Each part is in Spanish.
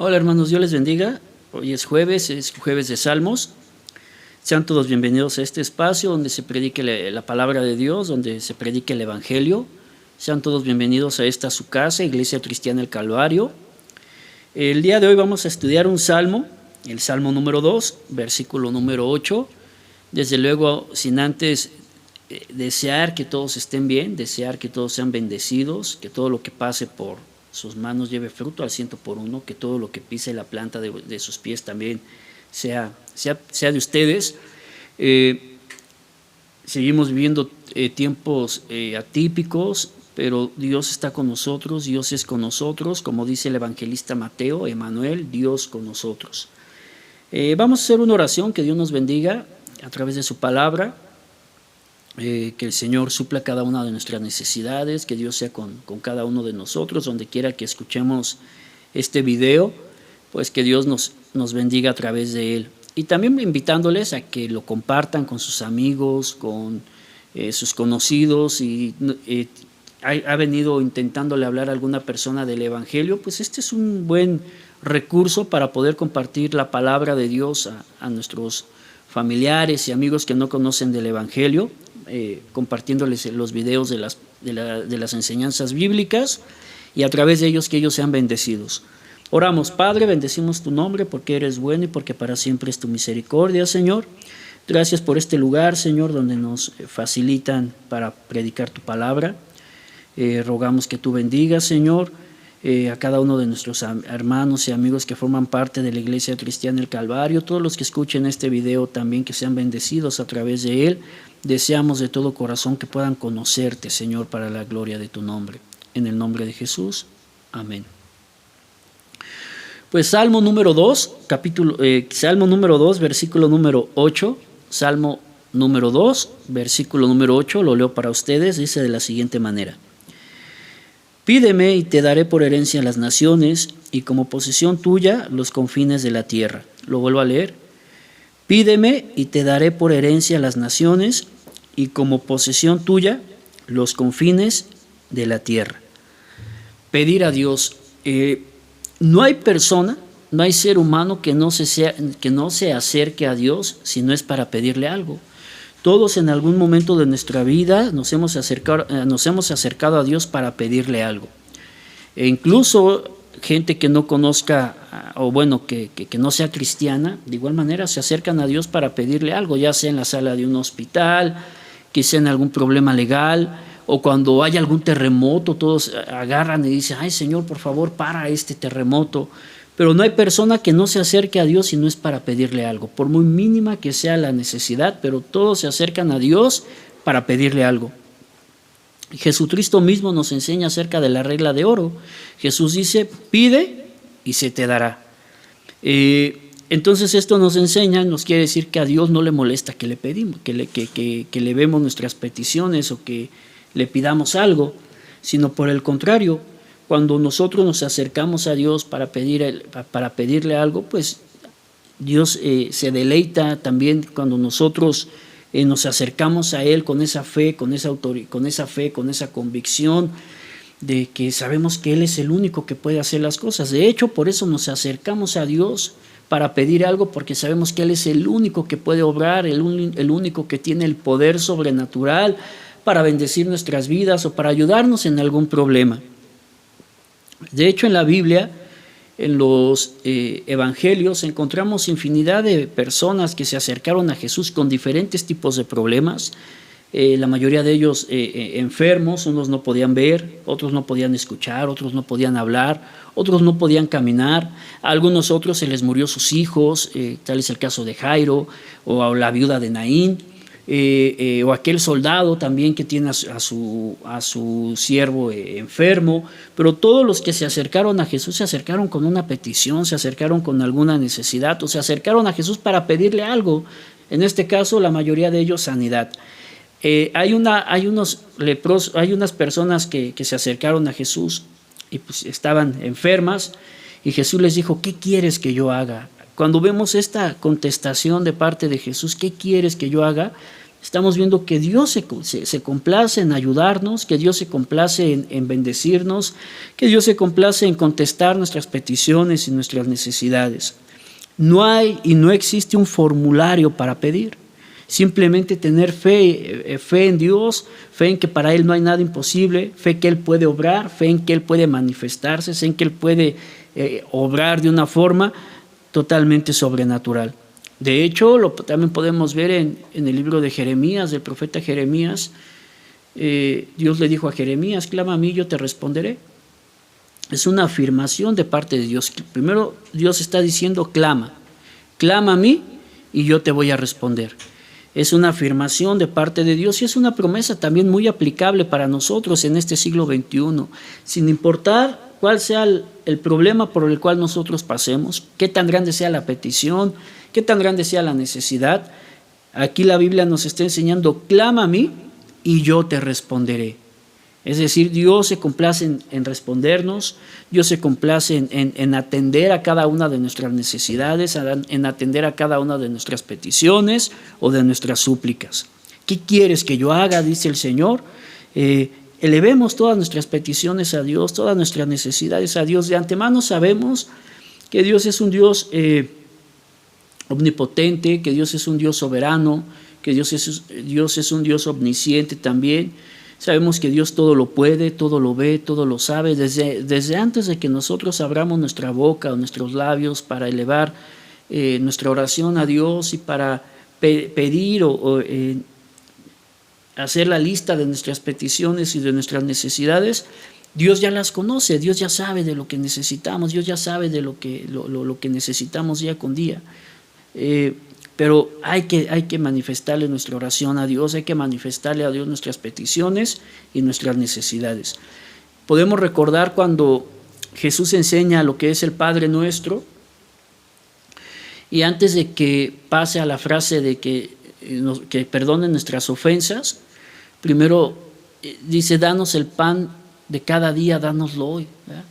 Hola hermanos, Dios les bendiga. Hoy es jueves de Salmos. Sean todos bienvenidos a este espacio donde se predique la palabra de Dios, donde se predique el Evangelio. Sean todos bienvenidos a esta su casa, Iglesia Cristiana El Calvario. El día de hoy vamos a estudiar un salmo, el Salmo número 2, versículo número 8. Desde luego, sin antes desear que todos estén bien, desear que todos sean bendecidos, que todo lo que pase por sus manos lleve fruto al 100%, que todo lo que pise la planta de sus pies también sea de ustedes. Seguimos viviendo tiempos atípicos, pero Dios está con nosotros, Dios es con nosotros, como dice el evangelista Mateo, Emmanuel, Dios con nosotros. Vamos a hacer una oración, que Dios nos bendiga a través de su palabra, que el Señor supla cada una de nuestras necesidades, que Dios sea con cada uno de nosotros, donde quiera que escuchemos este video, pues que Dios nos bendiga a través de él. Y también invitándoles a que lo compartan con sus amigos, con sus conocidos, y ha venido intentándole hablar a alguna persona del Evangelio, pues este es un buen recurso para poder compartir la palabra de Dios a nuestros familiares y amigos que no conocen del Evangelio, compartiéndoles los videos de las enseñanzas bíblicas, y a través de ellos que ellos sean bendecidos. Oramos. Padre, bendecimos tu nombre porque eres bueno y porque para siempre es tu misericordia, Señor. Gracias por este lugar, Señor, donde nos facilitan para predicar tu palabra. Rogamos que tú bendigas, Señor, a cada uno de nuestros hermanos y amigos que forman parte de la Iglesia Cristiana El Calvario, todos los que escuchen este video también, que sean bendecidos a través de él. Deseamos de todo corazón que puedan conocerte, Señor, para la gloria de tu nombre. En el nombre de Jesús, amén. Pues Salmo número 2, Salmo número 2, versículo número 8, Salmo número 2, versículo número 8, lo leo para ustedes, dice de la siguiente manera: Pídeme y te daré por herencia las naciones, y como posesión tuya los confines de la tierra. Lo vuelvo a leer. Pídeme y te daré por herencia las naciones, y como posesión tuya los confines de la tierra. Pedir a Dios. No hay persona, no hay ser humano que no se acerque a Dios si no es para pedirle algo. Todos en algún momento de nuestra vida nos hemos acercado a Dios para pedirle algo. E incluso gente que no conozca, o bueno, que no sea cristiana, de igual manera se acercan a Dios para pedirle algo, ya sea en la sala de un hospital, quizá en algún problema legal, o cuando hay algún terremoto, todos agarran y dicen: ay Señor, por favor, para este terremoto. Pero no hay persona que no se acerque a Dios si no es para pedirle algo, por muy mínima que sea la necesidad, pero todos se acercan a Dios para pedirle algo. Jesucristo mismo nos enseña acerca de la regla de oro. Jesús dice: pide y se te dará. Entonces esto nos quiere decir que a Dios no le molesta que le pedimos, que le vemos nuestras peticiones o que le pidamos algo, sino por el contrario, cuando nosotros nos acercamos a Dios para pedirle algo, pues Dios se deleita también cuando nosotros nos acercamos a Él con esa fe, con esa convicción de que sabemos que Él es el único que puede hacer las cosas. De hecho, por eso nos acercamos a Dios para pedir algo, porque sabemos que Él es el único que puede obrar, el único que tiene el poder sobrenatural para bendecir nuestras vidas o para ayudarnos en algún problema. De hecho, en la Biblia, en los evangelios, encontramos infinidad de personas que se acercaron a Jesús con diferentes tipos de problemas. La mayoría de ellos enfermos, unos no podían ver, otros no podían escuchar, otros no podían hablar, otros no podían caminar. A algunos otros se les murió sus hijos, tal es el caso de Jairo o a la viuda de Naín. O aquel soldado también que tiene a su siervo enfermo. Pero todos los que se acercaron a Jesús se acercaron con una petición, se acercaron con alguna necesidad, o se acercaron a Jesús para pedirle algo. En este caso, la mayoría de ellos sanidad. Hay unas personas que se acercaron a Jesús y pues estaban enfermas, y Jesús les dijo: ¿qué quieres que yo haga? Cuando vemos esta contestación de parte de Jesús: ¿qué quieres que yo haga?, Estamos viendo que Dios se complace en ayudarnos, que Dios se complace en bendecirnos, que Dios se complace en contestar nuestras peticiones y nuestras necesidades. No hay y no existe un formulario para pedir. Simplemente tener fe en Dios, fe en que para Él no hay nada imposible, fe que Él puede obrar, fe en que Él puede manifestarse, fe en que Él puede obrar de una forma totalmente sobrenatural. De hecho, también podemos ver en el libro de Jeremías, del profeta Jeremías. Dios le dijo a Jeremías: clama a mí, yo te responderé. Es una afirmación de parte de Dios. Primero Dios está diciendo: clama a mí y yo te voy a responder. Es una afirmación de parte de Dios y es una promesa también muy aplicable para nosotros en este siglo XXI. Sin importar cuál sea el problema por el cual nosotros pasemos, qué tan grande sea la petición, qué tan grande sea la necesidad, aquí la Biblia nos está enseñando: clama a mí y yo te responderé. Es decir, Dios se complace en respondernos, Dios se complace en atender a cada una de nuestras necesidades, en atender a cada una de nuestras peticiones o de nuestras súplicas. ¿Qué quieres que yo haga?, dice el Señor. Elevemos todas nuestras peticiones a Dios, todas nuestras necesidades a Dios. De antemano sabemos que Dios es un Dios omnipotente, que Dios es un Dios soberano, que Dios es un Dios omnisciente también. Sabemos que Dios todo lo puede, todo lo ve, todo lo sabe. Desde antes de que nosotros abramos nuestra boca o nuestros labios para elevar nuestra oración a Dios y para pedir o hacer la lista de nuestras peticiones y de nuestras necesidades, Dios ya las conoce, Dios ya sabe de lo que necesitamos, Dios ya sabe de lo que necesitamos día con día. Pero hay que manifestarle nuestra oración a Dios, hay que manifestarle a Dios nuestras peticiones y nuestras necesidades. Podemos recordar cuando Jesús enseña lo que es el Padre Nuestro, y antes de que pase a la frase de que perdonen nuestras ofensas, primero dice: danos el pan de cada día, dánoslo hoy, ¿verdad?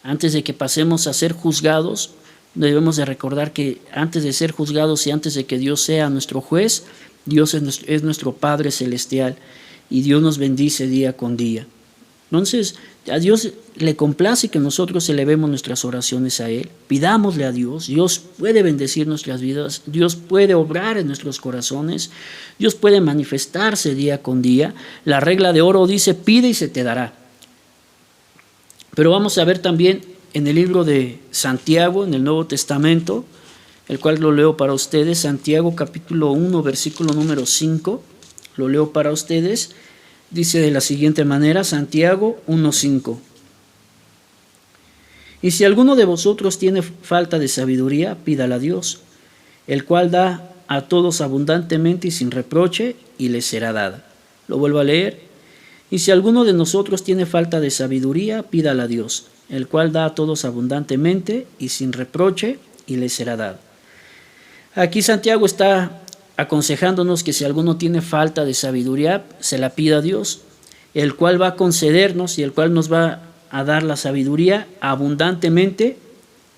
Antes de que pasemos a ser juzgados, debemos de recordar que antes de ser juzgados y antes de que Dios sea nuestro juez, Dios es nuestro Padre Celestial y Dios nos bendice día con día. Entonces, a Dios le complace que nosotros elevemos nuestras oraciones a Él, pidámosle a Dios. Dios puede bendecir nuestras vidas, Dios puede obrar en nuestros corazones, Dios puede manifestarse día con día. La regla de oro dice: pide y se te dará. Pero vamos a ver también en el libro de Santiago, en el Nuevo Testamento, el cual lo leo para ustedes, Santiago capítulo 1, versículo número 5, lo leo para ustedes, dice de la siguiente manera, Santiago 1:5. Y si alguno de vosotros tiene falta de sabiduría, pídala a Dios, el cual da a todos abundantemente y sin reproche, y le será dada. Lo vuelvo a leer. Y si alguno de nosotros tiene falta de sabiduría, pídala a Dios, el cual da a todos abundantemente y sin reproche, y le será dado. Aquí Santiago está aconsejándonos que si alguno tiene falta de sabiduría, se la pida a Dios, el cual va a concedernos y el cual nos va a dar la sabiduría abundantemente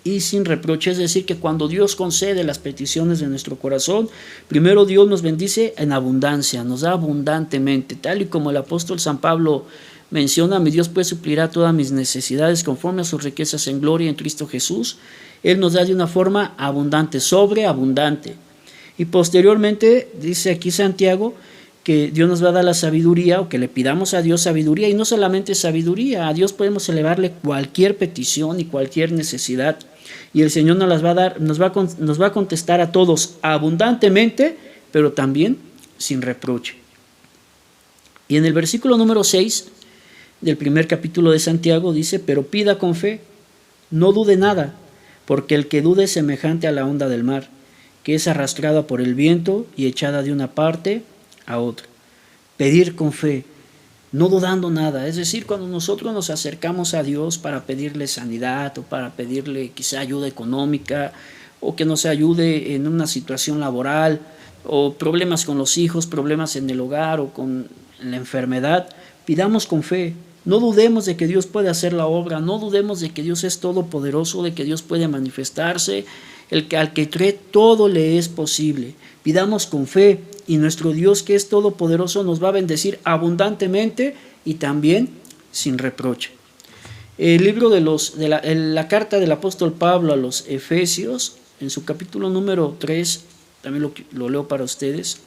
y sin reproche. Es decir, que cuando Dios concede las peticiones de nuestro corazón, primero Dios nos bendice en abundancia, nos da abundantemente, tal y como el apóstol San Pablo menciona: mi Dios pues suplirá todas mis necesidades conforme a sus riquezas en gloria en Cristo Jesús. Él nos da de una forma abundante, sobreabundante. Y posteriormente dice aquí Santiago que Dios nos va a dar la sabiduría, o que le pidamos a Dios sabiduría, y no solamente sabiduría, a Dios podemos elevarle cualquier petición y cualquier necesidad, y el Señor nos las va a dar, nos va a contestar a todos abundantemente, pero también sin reproche. Y en el versículo número 6 del primer capítulo de Santiago dice: pero pida con fe, no dude nada, porque el que dude es semejante a la onda del mar, que es arrastrada por el viento y echada de una parte a otra. Pedir con fe, no dudando nada. Es decir, cuando nosotros nos acercamos a Dios para pedirle sanidad, o para pedirle quizá ayuda económica, o que nos ayude en una situación laboral, o problemas con los hijos, problemas en el hogar o con la enfermedad, pidamos con fe. No dudemos de que Dios puede hacer la obra, no dudemos de que Dios es todopoderoso, de que Dios puede manifestarse. Al que cree todo le es posible. Pidamos con fe y nuestro Dios que es todopoderoso nos va a bendecir abundantemente y también sin reproche. El libro de la carta del apóstol Pablo a los Efesios, en su capítulo número 3, también lo leo para ustedes.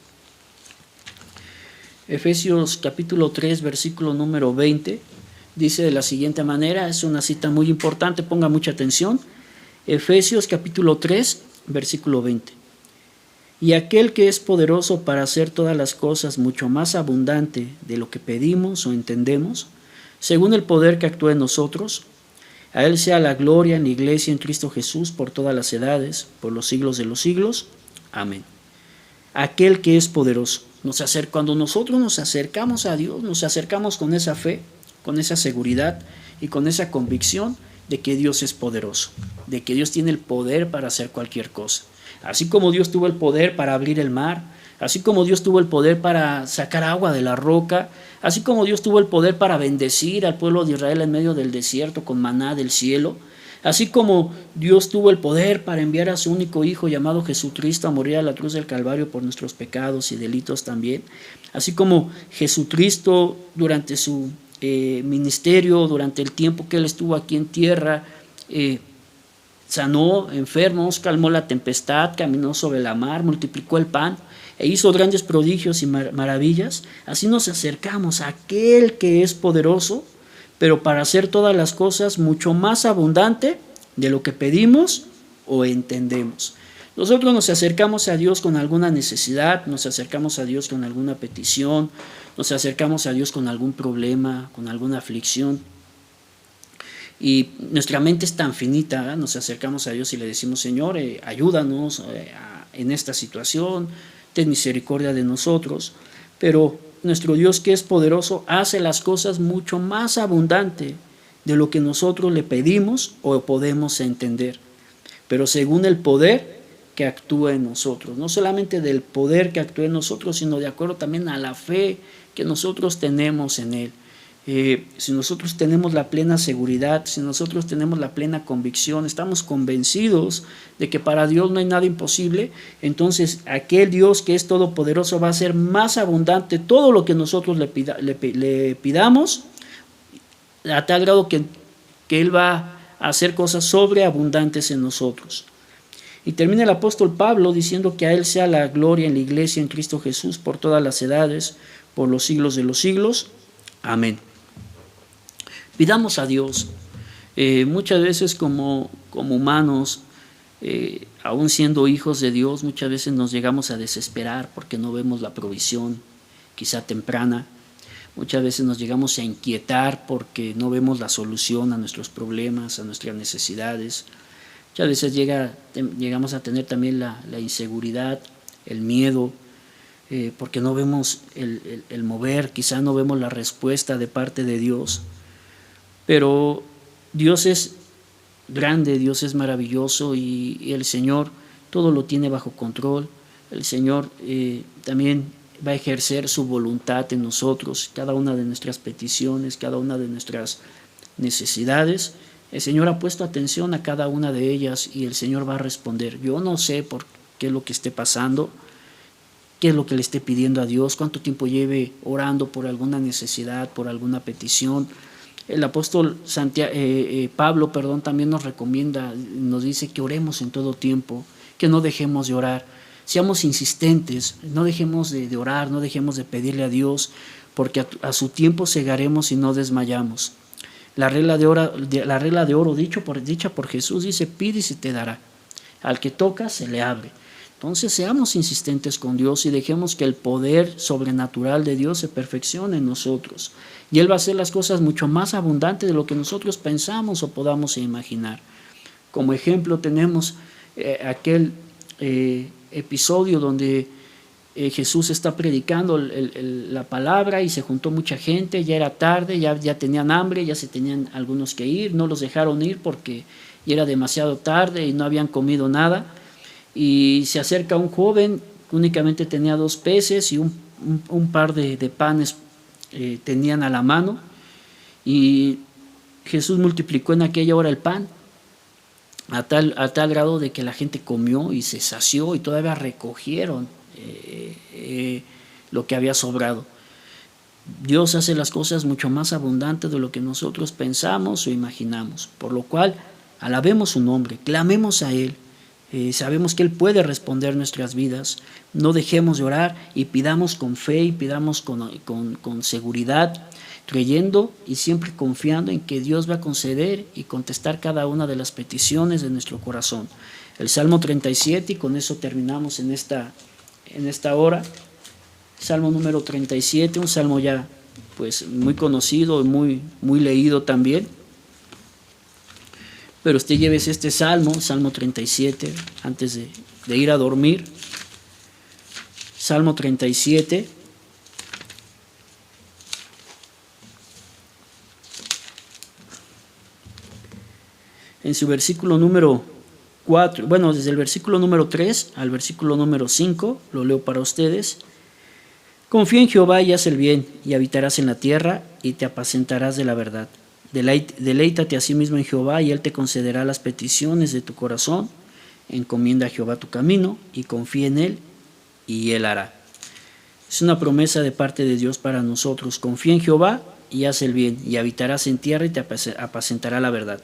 Efesios capítulo 3, versículo número 20, dice de la siguiente manera, es una cita muy importante, ponga mucha atención. Efesios capítulo 3, versículo 20. Y aquel que es poderoso para hacer todas las cosas mucho más abundante de lo que pedimos o entendemos, según el poder que actúa en nosotros, a Él sea la gloria en la iglesia en Cristo Jesús por todas las edades, por los siglos de los siglos. Amén. Aquel que es poderoso. Cuando nosotros nos acercamos a Dios, nos acercamos con esa fe, con esa seguridad y con esa convicción de que Dios es poderoso, de que Dios tiene el poder para hacer cualquier cosa. Así como Dios tuvo el poder para abrir el mar, así como Dios tuvo el poder para sacar agua de la roca, así como Dios tuvo el poder para bendecir al pueblo de Israel en medio del desierto con maná del cielo, así como Dios tuvo el poder para enviar a su único Hijo llamado Jesucristo a morir a la cruz del Calvario por nuestros pecados y delitos también, así como Jesucristo durante su ministerio, durante el tiempo que Él estuvo aquí en tierra, sanó enfermos, calmó la tempestad, caminó sobre la mar, multiplicó el pan e hizo grandes prodigios y maravillas. Así nos acercamos a aquel que es poderoso, pero para hacer todas las cosas mucho más abundante de lo que pedimos o entendemos. Nosotros nos acercamos a Dios con alguna necesidad, nos acercamos a Dios con alguna petición, nos acercamos a Dios con algún problema, con alguna aflicción. Y nuestra mente es tan finita, nos acercamos a Dios y le decimos, Señor, ayúdanos en esta situación, ten misericordia de nosotros. Pero nuestro Dios que es poderoso hace las cosas mucho más abundante de lo que nosotros le pedimos o podemos entender, pero según el poder que actúa en nosotros, no solamente del poder que actúa en nosotros, sino de acuerdo también a la fe que nosotros tenemos en Él. Si nosotros tenemos la plena seguridad, si nosotros tenemos la plena convicción, estamos convencidos de que para Dios no hay nada imposible, entonces aquel Dios que es todopoderoso va a hacer más abundante todo lo que nosotros le pidamos, a tal grado que Él va a hacer cosas sobreabundantes en nosotros. Y termina el apóstol Pablo diciendo que a Él sea la gloria en la iglesia en Cristo Jesús por todas las edades, por los siglos de los siglos. Amén. Pidamos a Dios. Muchas veces como humanos, aún siendo hijos de Dios, muchas veces nos llegamos a desesperar porque no vemos la provisión, quizá temprana. Muchas veces nos llegamos a inquietar porque no vemos la solución a nuestros problemas, a nuestras necesidades. Muchas veces llegamos a tener también la inseguridad, el miedo, porque no vemos el mover, quizá no vemos la respuesta de parte de Dios. Pero Dios es grande, Dios es maravilloso y el Señor todo lo tiene bajo control. El Señor también va a ejercer su voluntad en nosotros, cada una de nuestras peticiones, cada una de nuestras necesidades. El Señor ha puesto atención a cada una de ellas y el Señor va a responder. Yo no sé por qué es lo que esté pasando, qué es lo que le esté pidiendo a Dios, cuánto tiempo lleve orando por alguna necesidad, por alguna petición. El apóstol Pablo también nos recomienda, nos dice que oremos en todo tiempo, que no dejemos de orar, seamos insistentes, no dejemos de orar, no dejemos de pedirle a Dios, porque a su tiempo segaremos y no desmayamos. La regla de oro dicha por Jesús dice, pide y se te dará, al que toca se le abre. Entonces seamos insistentes con Dios y dejemos que el poder sobrenatural de Dios se perfeccione en nosotros. Y Él va a hacer las cosas mucho más abundantes de lo que nosotros pensamos o podamos imaginar. Como ejemplo tenemos aquel episodio donde Jesús está predicando la palabra y se juntó mucha gente, ya era tarde, ya tenían hambre, ya se tenían algunos que ir, no los dejaron ir porque ya era demasiado tarde y no habían comido nada. Y se acerca un joven que únicamente tenía 2 peces y un par de panes tenían a la mano, y Jesús multiplicó en aquella hora el pan a tal grado de que la gente comió y se sació y todavía recogieron lo que había sobrado. Dios hace las cosas mucho más abundantes de lo que nosotros pensamos o imaginamos, por lo cual alabemos su nombre, clamemos a Él. Sabemos que Él puede responder nuestras vidas. No dejemos de orar y pidamos con fe y pidamos con seguridad, creyendo y siempre confiando en que Dios va a conceder y contestar cada una de las peticiones de nuestro corazón. El Salmo 37, y con eso terminamos en esta hora. Salmo número 37, un salmo ya pues muy conocido y muy leído también. Pero usted llévese este salmo, Salmo 37, antes de ir a dormir. Salmo 37. En su versículo número 4, bueno, desde el versículo número 3 al versículo número 5, lo leo para ustedes. Confía en Jehová y haz el bien, y habitarás en la tierra, y te apacentarás de la verdad. Deleítate a sí mismo en Jehová, y Él te concederá las peticiones de tu corazón. Encomienda a Jehová tu camino, y confía en Él, y Él hará. Es una promesa de parte de Dios para nosotros. Confía en Jehová, y haz el bien, y habitarás en tierra, y te apacentará la verdad.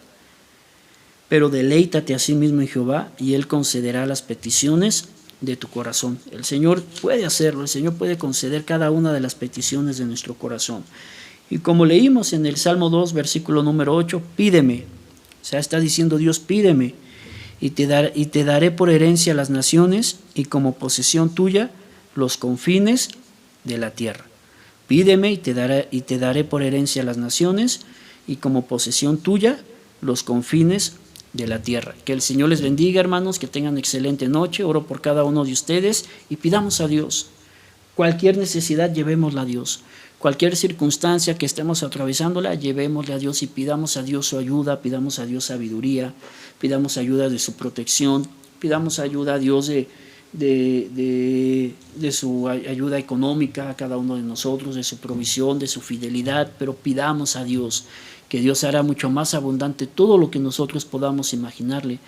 Pero deleítate a sí mismo en Jehová, y Él concederá las peticiones de tu corazón. El Señor puede hacerlo, el Señor puede conceder cada una de las peticiones de nuestro corazón. Y como leímos en el Salmo 2, versículo número 8, pídeme. O sea, está diciendo Dios, pídeme, y te daré por herencia las naciones, y como posesión tuya los confines de la tierra. Pídeme y te daré por herencia las naciones, y como posesión tuya los confines de la tierra. Que el Señor les bendiga, hermanos, que tengan excelente noche. Oro por cada uno de ustedes y pidamos a Dios. Cualquier necesidad, llevémosla a Dios. Cualquier circunstancia que estemos atravesándola, llevémosle a Dios y pidamos a Dios su ayuda, pidamos a Dios sabiduría, pidamos ayuda de su protección, pidamos ayuda a Dios de su ayuda económica a cada uno de nosotros, de su provisión, de su fidelidad, pero pidamos a Dios que Dios hará mucho más abundante todo lo que nosotros podamos imaginarle,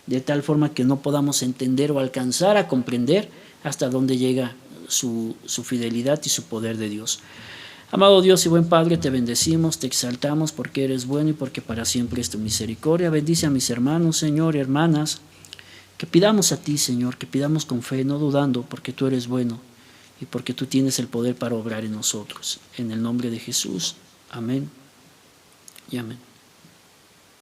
de tal forma que no podamos entender o alcanzar a comprender hasta dónde llega su fidelidad y su poder de Dios. Amado Dios y buen Padre, te bendecimos, te exaltamos porque eres bueno y porque para siempre es tu misericordia. Bendice a mis hermanos, Señor, y hermanas, que pidamos a ti, Señor, que pidamos con fe, no dudando, porque tú eres bueno y porque tú tienes el poder para obrar en nosotros. En el nombre de Jesús. Amén y amén.